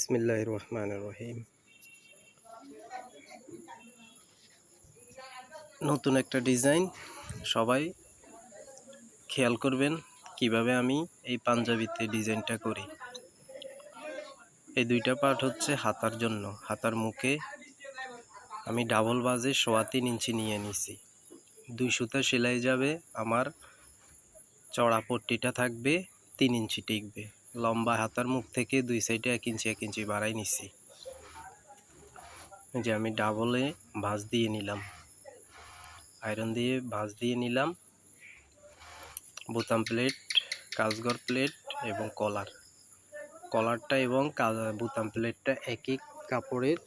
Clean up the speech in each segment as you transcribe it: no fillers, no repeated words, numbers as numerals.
বিসমিল্লাহির রহমানির রহিম। নতুন একটা ডিজাইন, সবাই খেয়াল করবেন কিভাবে আমি এই পাঞ্জাবিতে ডিজাইনটা করি। এই দুইটা পার্ট হচ্ছে হাতার জন্য। হাতার মুখে আমি ডাবল বাজে 3.25 ইঞ্চি নিয়ে নিছি। 2 সুতা সেলাই যাবে, আমার চড়া পট্টিটা থাকবে 3 ইঞ্চি টিকবে। লম্বা হাতার মুখ থেকে 2 সাইডে 1 ইঞ্চি বাড়াই নিছি। যে আমি ডাবলে ভাঁজ দিয়ে নিলাম, আয়রন দিয়ে ভাঁজ দিয়ে নিলাম। বোতাম প্লেট, কাজঘর প্লেট এবং কলারটা এবং বোতাম প্লেটটা একই কাপড়ের,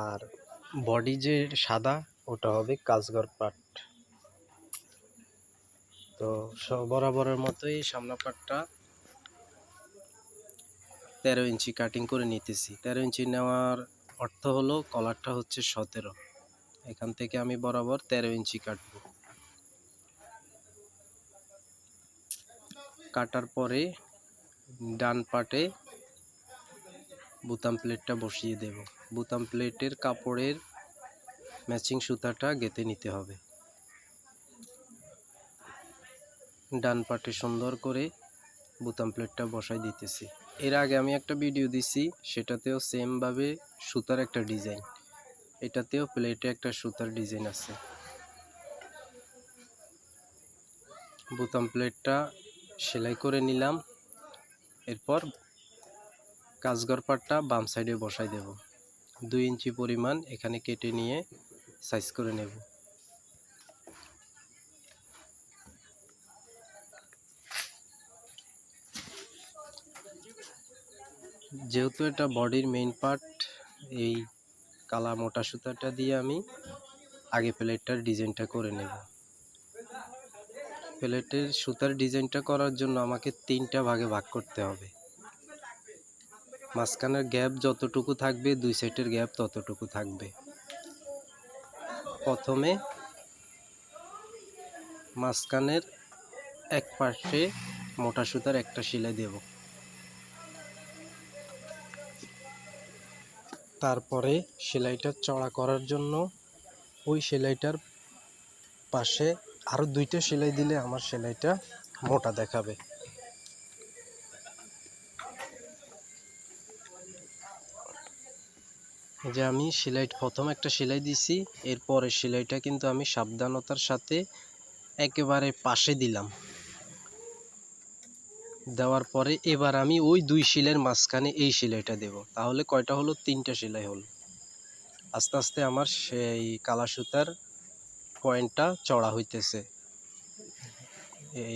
আর বডি যে সাদা ওটা হবে কাজঘর পার্ট। তো বরাবরের মতোই সামনা পার্টটা 13 ইঞ্চি কাটিং করে নিতেছি। 13 ইঞ্চি নেওয়ার অর্থ হলো কলারটা হচ্ছে 17, এখান থেকে আমি বরাবর 13 ইঞ্চি কাটবো। কাটার পরে ডান পাটে বোতাম প্লেটটা বসিয়ে দেব। বোতাম প্লেটের কাপড়ের ম্যাচিং সুতাটা গেঁথে নিতে হবে। ডান পাটে সুন্দর করে বোতাম প্লেটটা বসাই দিতেছি। এর আগে আমি একটা ভিডিও দিছি, সেটাতেও সেম ভাবে সুতার একটা ডিজাইন, এটাতেও প্লেটে একটা সুতার ডিজাইন আছে। বোতাম প্লেটটা সেলাই করে নিলাম। এরপর কাজঘর পাটটা বাম সাইডে বসাই দেব। 2 ইঞ্চি পরিমাণ এখানে কেটে নিয়ে সাইজ করে নেব। যেহেতু এটা বডির মেইন পার্ট, এই কালা মোটা সুতাটা দিয়ে আমি আগে প্লেটটার ডিজাইনটা করে নেব। প্লেটের সুতার ডিজাইনটা করার জন্য আমাকে 3টা ভাগে ভাগ করতে হবে। মাঝখানের গ্যাপ যতটুকু থাকবে, 2 সাইডের গ্যাপ ততটুকু থাকবে। প্রথমে মাঝখানের এক পাশে মোটা সুতার একটা সেলাই দেব। তারপরে সেলাইটা চড়া করার জন্য ওই সেলাইটার পাশে আরো 2টা সেলাই দিলে আমার সেলাইটা মোটা দেখাবে। যে আমি প্রথম একটা সেলাই দিছি, এরপরে সেলাইটা কিন্তু আমি সাবধানতার সাথে একেবারে পাশে দিলাম। দেওয়ার পরে এবার আমি ওই 2 সেলাইয়ের মাঝখানে এই সেলাইটা দেব। তাহলে কয়টা হলো? 3টা সেলাই হলো। আস্তে আস্তে আমার সেই কালা সুতার পয়েন্টটা চড়া হইতেছে।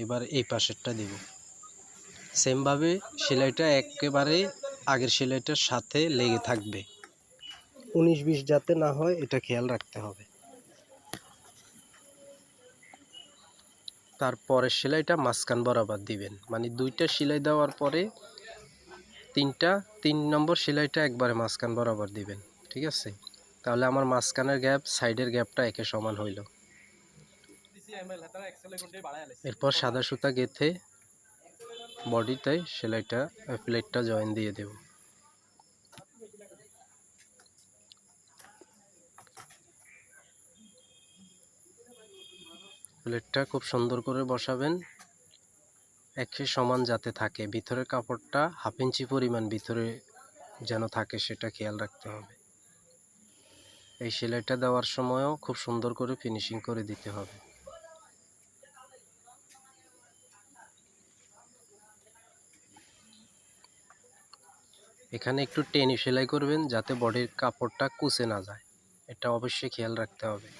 এবার এই পাশেরটা দিব। সেমভাবে সেলাইটা একেবারে আগের সেলাইটার সাথে লেগে থাকবে, 19-20 যাতে না হয় এটা খেয়াল রাখতে হবে। তারপরের সেলাইটা মাঝখান বরাবর দিবেন, মানে 2টা সেলাই দেওয়ার পরে 3 নম্বর সেলাইটা একবারে মাঝখান বরাবর দিবেন। ঠিক আছে? তাহলে আমার মাঝখানের গ্যাপ সাইডের গ্যাপটা একে সমান হইল। এরপর সাদা সুতা গেঁথে বডিতে সেলাইটা প্লেটটা জয়েন দিয়ে দেব। প্লেটটা খুব সুন্দর করে বসাবেন, একে সমান যাতে থাকে। ভিতরের কাপড়টা 1/2 ইঞ্চি পরিমাণ ভিতরে যেন থাকে, সেটা খেয়াল রাখতে হবে। এই সেলাইটা দেওয়ার সময়ও খুব সুন্দর করে ফিনিশিং করে দিতে হবে। এখানে একটু টেনে সেলাই করবেন যাতে বডির কাপড়টা কুঁচে না যায়, এটা অবশ্যই খেয়াল রাখতে হবে।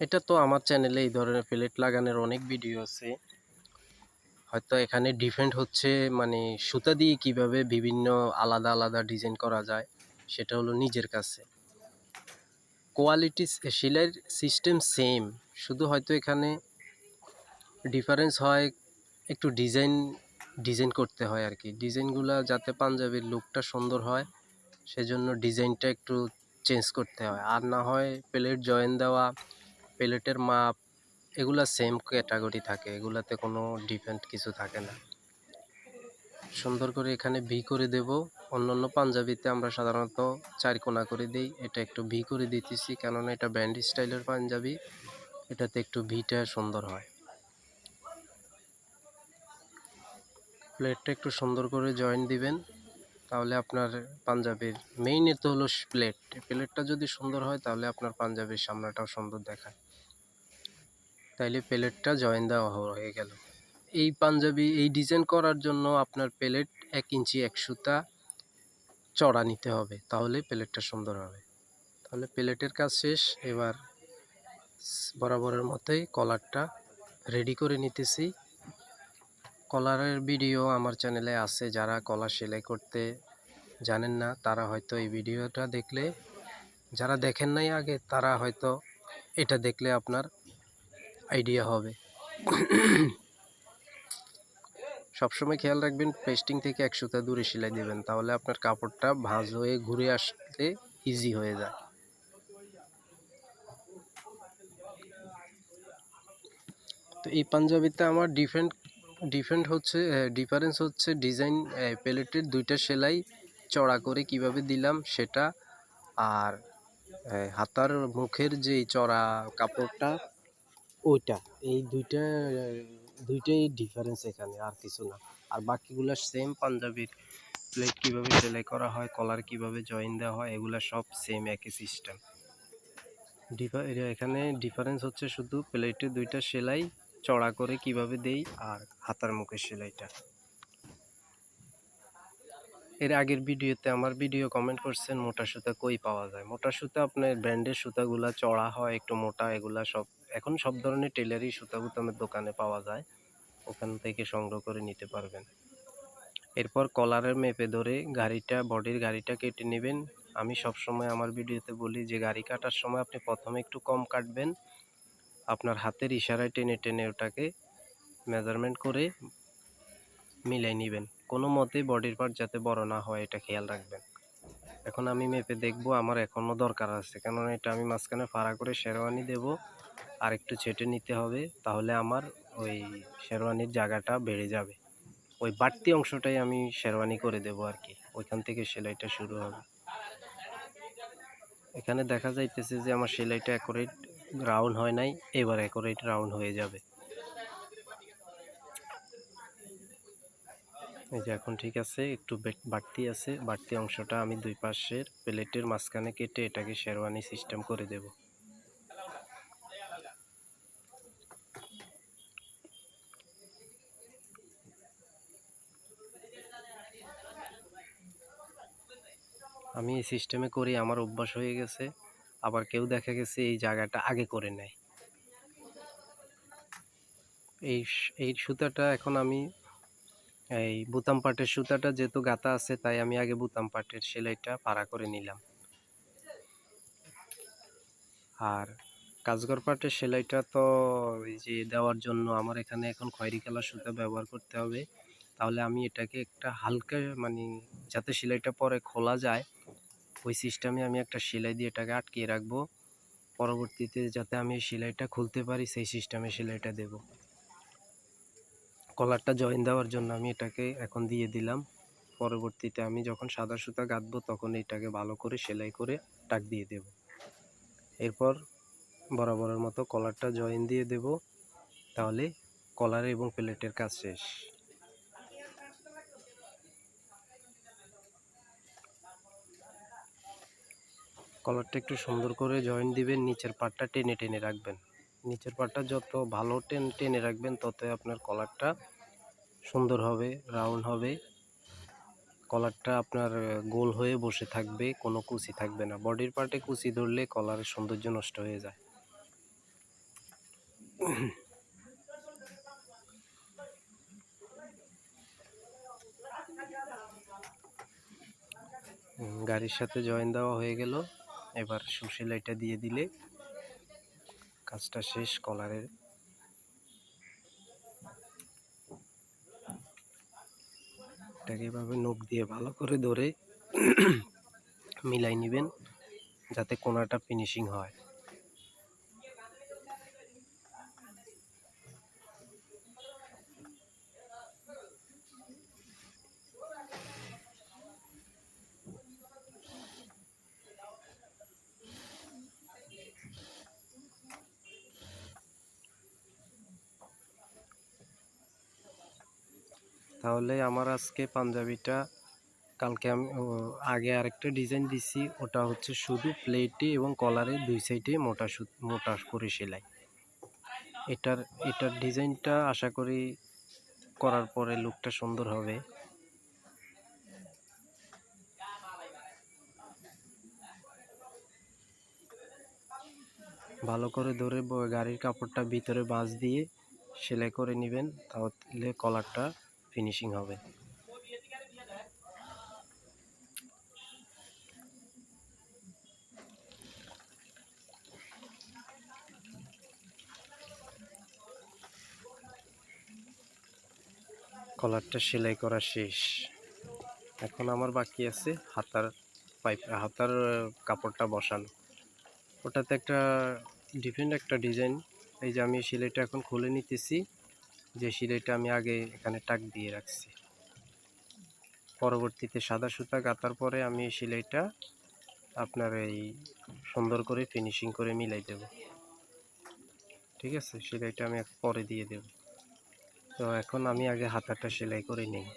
এটা তো আমার চ্যানেলে এই ধরনের প্লেট লাগানোর অনেক ভিডিও আছে। হয়তো এখানে ডিফারেন্ট হচ্ছে, মানে সুতা দিয়ে কিভাবে বিভিন্ন আলাদা আলাদা ডিজাইন করা যায় সেটা হলো নিজের কাছে। কোয়ালিটি সেলাইয়ের সিস্টেম সেম, শুধু হয়তো এখানে ডিফারেন্স হয় একটু ডিজাইন করতে হয় আর কি। ডিজাইনগুলো যাতে পাঞ্জাবির লুকটা সুন্দর হয় সেজন্য ডিজাইনটা একটু চেঞ্জ করতে হয়, আর না হয় প্লেট জয়েন দেওয়া, প্লেটের মাপ এগুলা সেম ক্যাটাগরি থাকে, এগুলাতে কোনো ডিফারেন্ট কিছু থাকে না। সুন্দর করে এখানে ভি করে দেব। অন্যান্য পাঞ্জাবিতে আমরা সাধারণত 4 কোনা করে দিই, এটা একটু ভি করে দিতেছি, কেননা এটা ব্যান্ড স্টাইলের পাঞ্জাবি, এটাতে একটু ভিটা সুন্দর হয়। প্লেটটা একটু সুন্দর করে জয়েন দিবেন, তাহলে আপনার পাঞ্জাবির মেইন তো হলো প্লেটটা যদি সুন্দর হয় তাহলে আপনার পাঞ্জাবির সামনাটাও সুন্দর দেখায়। তাইলে প্লেটটা জয়েন দেওয়া হয়ে গেল। এই পাঞ্জাবি এই ডিজাইন করার জন্য আপনার প্লেট 1 ইঞ্চি 1 সুতা চড়া নিতে হবে, তাহলে প্লেটটা সুন্দর হবে। তাহলে প্লেটের কাজ শেষ। এবার বরাবরের মতোই কলারটা রেডি করে নিতেছি। কলারের ভিডিও আমার চ্যানেলে আছে, যারা কলার সেলাই করতে জানেন না তারা হয়তো এই ভিডিওটা দেখলে, যারা দেখেন নাই আগে তারা হয়তো এটা দেখলে আপনার আইডিয়া হবে। সবসময় খেয়াল রাখবেন পেস্টিং থেকে 1 সুতা দূরে সেলাই দেবেন, তাহলে আপনার কাপড়টা ভাঁজ হয়ে ঘুরে আসতে ইজি হয়ে যায়। তো এই পাঞ্জাবিতে আমার ডিফারেন্স হচ্ছে ডিজাইন, প্লেটের 2টা সেলাই চড়া করে কিভাবে দিলাম সেটা, আর হাতার মুখের যে চড়া কাপড়টা ওইটা, এই দুইটাই ডিফারেন্স এখানে, আর কিছু না। আর বাকিগুলো সেম। পাঞ্জাবির প্লেট কিভাবে সেলাই করা হয়, কলার কিভাবে জয়েন দেওয়া হয়, এগুলো সব সেম, একই সিস্টেম। এখানে ডিফারেন্স হচ্ছে শুধু প্লেটে 2টা সেলাই চড়া করে কিভাবে দেই আর হাতার মুখের সেলাইটা। এর আগের ভিডিওতে আমার ভিডিও কমেন্ট করছেন মোটা সুতা কই পাওয়া যায়। মোটা সুতা আপনার ব্র্যান্ডের সুতাগুলা চড়া হয়, একটু মোটা, এগুলা সব এখন সব ধরনের টেলারি সুতা বুতামের দোকানে পাওয়া যায়, ওখান থেকে সংগ্রহ করে নিতে পারবেন। এরপর কলারের মেপে ধরে বডির গাড়িটা কেটে নেবেন। আমি সবসময় আমার ভিডিওতে বলি যে গাড়ি কাটার সময় আপনি প্রথমে একটু কম কাটবেন, আপনার হাতের ইশারায় টেনে টেনে ওটাকে মেজারমেন্ট করে মিলাই নেবেন। কোনো মতে বডির পার্ট যাতে বড় না হয় এটা খেয়াল রাখবেন। এখন আমি মেপে দেখব আমার এখনও দরকার আছে, কেননা এটা আমি মাঝখানে ফাড়া করে শেরওয়ানি দেব, আর একটু ছেটে নিতে হবে, তাহলে আমার ওই শেরওয়ানির জায়গাটা বেড়ে যাবে। ওই বাড়তি অংশটাই আমি শেরওয়ানি করে দেব আর কি, ওইখান থেকে সেলাইটা শুরু হবে। এখানে দেখা যাইতেছে যে আমার সেলাইটা অ্যাকুরেট রাউন্ড হয় নাই, এবার অ্যাকুরেট রাউন্ড হয়ে যাবে। এই যে এখন ঠিক আছে, একটু বাড়তি আছে, বাড়তি অংশটা আমি 2 পাশের প্লেটের মাঝখানে কেটে এটাকে শেরওয়ানি সিস্টেম করে দেব। আমি এই সিস্টেমে করি, আমার অভ্যাস হয়ে গেছে। আবার কেউ দেখা গেছে এই জায়গাটা আগে করে নেয়। এই সুতাটা এখন আমি এই বুতাম পাটের সুতাটা যেহেতু গাঁথা আছে, তাই আমি আগে বুতাম পাটের সেলাইটা পাড়া করে নিলাম। আর কাজগর পাটের সেলাইটা তো এই যে দেওয়ার জন্য আমার এখানে এখন খয়েরি কালার সুতা ব্যবহার করতে হবে, তাহলে আমি এটাকে একটা হালকা যাতে সেলাইটা পরে খোলা যায় ওই সিস্টেমে আমি একটা সেলাই দিয়ে এটাকে আটকিয়ে রাখবো, পরবর্তীতে যাতে আমি সেলাইটা খুলতে পারি সেই সিস্টেমে সেলাইটা দেব। কলারটা জয়েন দেওয়ার জন্য আমি এটাকে এখন দিয়ে দিলাম, পরবর্তীতে আমি যখন সাদা সুতা গাঁথবো তখন এটাকে ভালো করে সেলাই করে টাক দিয়ে দেব। এরপর বরাবরের মতো কলারটা জয়েন দিয়ে দেব, তাহলে কলার এবং প্লেটের কাজ শেষ। কলারটা একটু সুন্দর করে জয়েন দিবেন, নিচের পাটটা টেনে টেনে রাখবেন। নিচের পাটটা যত ভালো টেনে রাখবেন ততই আপনার কলারটা সুন্দর হবে, রাউন্ড হবে। কলারটা আপনার গোল হয়ে বসে থাকবে, কোনো কুচি থাকবে না। বডির পার্টে কুচি ধরলে কলারের সৌন্দর্য নষ্ট হয়ে যায়। গাড়ির সাথে জয়েন দেওয়া হয়ে গেল, এবার সেলাইটা দিয়ে দিলে কাজটা শেষ কলারের। এটাকে এভাবে নখ দিয়ে ভালো করে ধরে মিলাই নেবেন যাতে কোনাটা ফিনিশিং হয়। তাহলে আমার আজকে পাঞ্জাবিটা, কালকে আমি আগে আরেকটা ডিজাইন দিছি, ওটা হচ্ছে শুধু প্লেটে এবং কলারে দুই সাইডে মোটা করে সেলাই। এটার ডিজাইনটা আশা করি করার পরে লুকটা সুন্দর হবে। ভালো করে ধরে গাড়ির কাপড়টা ভিতরে বাঁশ দিয়ে সেলাই করে নেবেন, তাহলে কলারটা ফিনিশিং হবে। কলারটা সেলাই করা শেষ। এখন আমার বাকি আছে হাতার কাপড়টা বসানো। ওটাতে একটা ডিফারেন্ট একটা ডিজাইন। এই যে আমি সেলাইটা এখন খুলে নিতেছি, যে সেলাইটা আমি আগে এখানে টাক দিয়ে রাখছি। পরবর্তীতে সাদা সুতা গাঁথার পরে আমি সেলাইটা আপনার এই সুন্দর করে ফিনিশিং করে মিলাই দেব। ঠিক আছে, সেলাইটা আমি পরে দিয়ে দেব। তো এখন আমি আগে হাতাটা সেলাই করে নিই।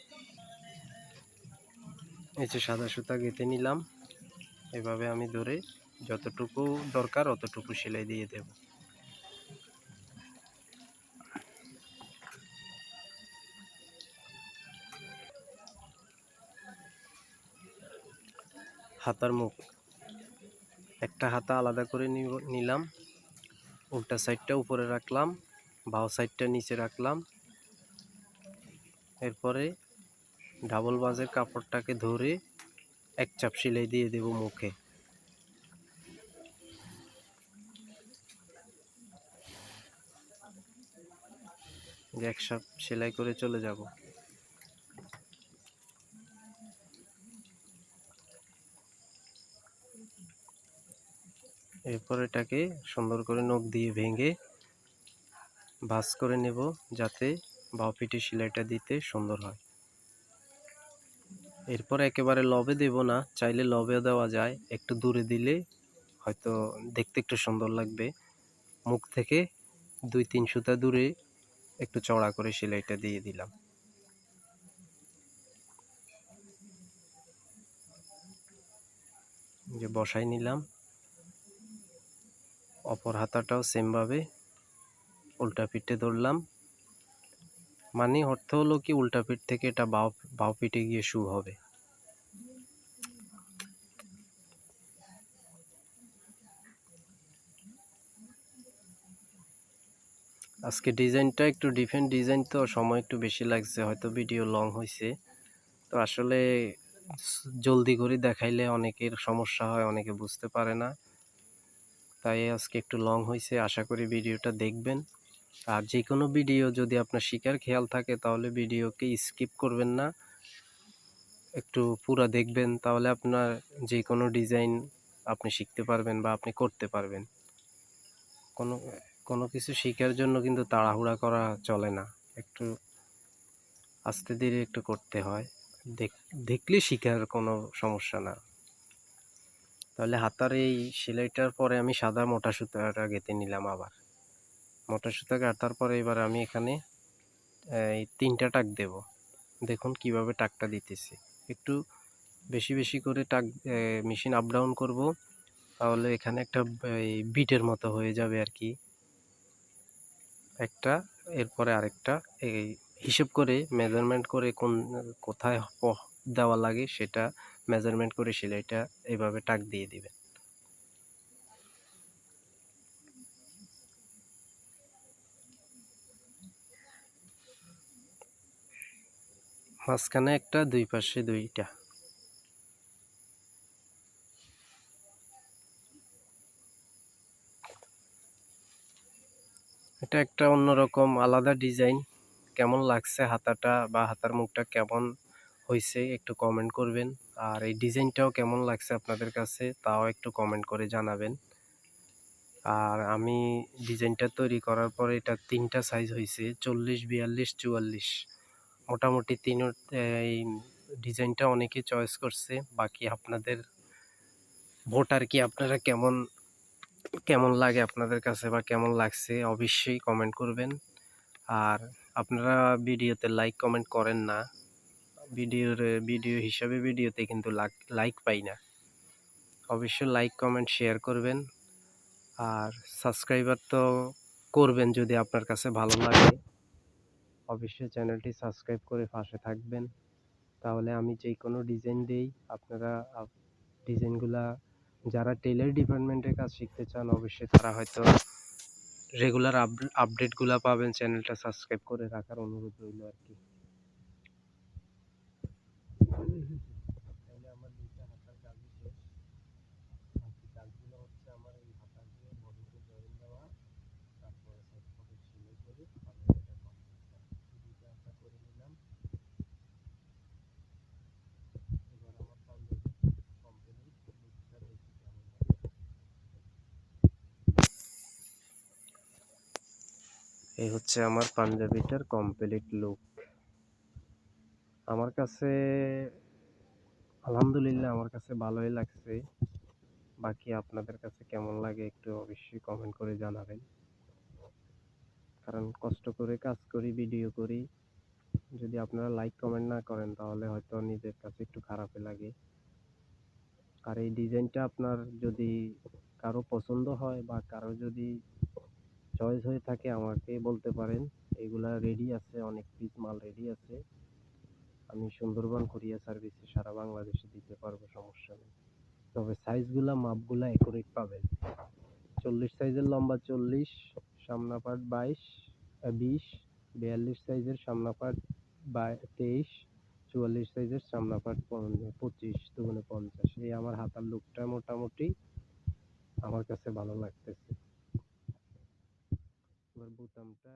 এই যে সাদা সুতা গেঁথে নিলাম, এভাবে আমি ধরে যতটুকু দরকার অতটুকু সেলাই দিয়ে দেব। হাতার মুখ একটা হাতা আলাদা করে নিলাম, উল্টা সাইডটা উপরে রাখলাম, বাও সাইডটা নিচে রাখলাম। এরপরে ডাবল বাজের কাপড়টাকে ধরে এক চাপ সেলাই দিয়ে দেব মুখে। এক চাপ সেলাই করে চলে যাব। এরপর এটাকে সুন্দর করে নখ দিয়ে ভেঙে ভাঁজ করে নেব, যাতে বাও পিঠে সেলাইটা দিতে সুন্দর হয়। এরপর একেবারে লবে দেব না, চাইলে লবেও দেওয়া যায়, একটু দূরে দিলে হয়তো দেখতে একটু সুন্দর লাগবে। মুখ থেকে 2-3 সুতা দূরে একটু চওড়া করে সেলাইটা দিয়ে দিলাম। যে বসাই নিলাম। অপর হাতাটাও সেমভাবে উল্টা পিঠে ধরলাম, মানে অর্থ হলো কি উল্টা পিঠ থেকে এটা বাও পিঠে গিয়ে শুরু হবে। আজকে ডিজাইনটা একটু ডিফারেন্ট ডিজাইন, তো সময় একটু বেশি লাগছে, হয়তো ভিডিও লং হয়েছে। তো আসলে জলদি করে দেখাইলে অনেকের সমস্যা হয়, অনেকে বুঝতে পারে না, তাই আজকে একটু লং হয়েছে। আশা করি ভিডিওটা দেখবেন। আর যে কোনো ভিডিও যদি আপনার শিখার খেয়াল থাকে তাহলে ভিডিওকে স্কিপ করবেন না, একটু পুরা দেখবেন, তাহলে আপনার যে কোনো ডিজাইন আপনি শিখতে পারবেন বা আপনি করতে পারবেন। কোনো কিছু শেখার জন্য কিন্তু তাড়াহুড়া করা চলে না, একটু আস্তে ধীরে একটু করতে হয়। দেখলে শিখার কোনো সমস্যা না। তাহলে হাতার এই সেলাইটার পরে আমি সাদা মোটা সুতাটা গেঁথে নিলাম। আবার মোটা সুতা গাঁথার পরে এবার আমি এখানে এই 3টা টাক দেব। দেখুন কিভাবে টাকটা দিতেছি, একটু বেশি বেশি করে টাক মেশিন আপ ডাউন করব, তাহলে এখানে একটা বিটের মতো হয়ে যাবে আর কি। একটা, এরপরে আরেকটা, এই হিসেব করে মেজারমেন্ট করে কোথায় দেওয়া লাগে সেটা মেজারমেন্ট করে সেলাইটা এইভাবে টাক দিয়ে দিবেন। মাঝখানে একটা, দুই পাশে দুইটা। এটা একটা অন্যরকম আলাদা ডিজাইন। কেমন লাগছে হাতাটা বা হাতার মুখটা কেমন হয়েছে একটু কমেন্ট করবেন। আর এই ডিজাইনটাও কেমন লাগছে আপনাদের কাছে তাও একটু কমেন্ট করে জানাবেন। আর আমি ডিজাইনটা তৈরি করার পরে এটা 3টা সাইজ হয়েছে, 40, 42, 44। মোটামুটি এই ডিজাইনটা অনেকে চয়েস করছে। বাকি আপনাদের ভোট আর কি, আপনারা কেমন লাগে আপনাদের কাছে বা কেমন লাগছে অবশ্যই কমেন্ট করবেন। আর আপনারা ভিডিওতে লাইক কমেন্ট করেন না, ভিডিও হিসাবে ভিডিওতে কিন্তু লাইক পাই না। অবশ্যই লাইক কমেন্ট শেয়ার করবেন, আর সাবস্ক্রাইবার তো করবেন যদি আপনার কাছে ভালো লাগে। অবশ্যই চ্যানেলটি সাবস্ক্রাইব করে পাশে থাকবেন, তাহলে আমি যে কোনো ডিজাইন দেই আপনারা ডিজাইনগুলা, যারা টেইলার ডিপার্টমেন্টের কাজ শিখতে চান অবশ্যই তারা হয়তো রেগুলার আপডেটগুলা পাবেন। চ্যানেলটা সাবস্ক্রাইব করে রাখার অনুরোধ রইল আর কি। তাহলে আমার দুইটা হাতার কাজই শেষ, বাকি কাজগুলো হচ্ছে আমার এই হাতা দিয়ে বডিতে জয়েন দেওয়া, তারপরে সাইড পকেট সেলাই করে পাঞ্জাবিটা কমপ্লিট করা। দুইটা হাতা করে নিলাম। এবার আমার পাঞ্জাবি কমপ্লিট লুকটা দেখি কেমন লাগে। এই হচ্ছে আমার পাঞ্জাবিটার কমপ্লিট লুক। আমার কাছে আলহামদুলিল্লাহ আমার কাছে ভালোই লাগছে। বাকি আপনাদের কাছে কেমন লাগে একটু অবশ্যই কমেন্ট করে জানাবেন, কারণ কষ্ট করে কাজ করি, ভিডিও করি, যদি আপনারা লাইক কমেন্ট না করেন তাহলে হয়তো নিজের কাছে একটু খারাপই লাগে। আর এই ডিজাইনটা আপনার যদি কারো পছন্দ হয় বা কারো যদি চয়েস হয়ে থাকে আমাকে বলতে পারেন। এগুলা রেডি আছে, অনেক পিস মাল রেডি আছে, আমি সুন্দরবন কুরিয়ার সার্ভিসে সারা বাংলাদেশে দিতে পারবো, সমস্যা নেই। তবে সাইজগুলা মাপগুলা একুরেট পাবেন। 40 সাইজের লম্বা 40, সামনা পাট 20, 42 সাইজের সামনা পাট 23, 44 সাইজের সামনা পাট 25, দুগুণে 50। এই আমার হাতার লুকটা মোটামুটি আমার কাছে ভালো লাগতেছে। এবার বোতামটা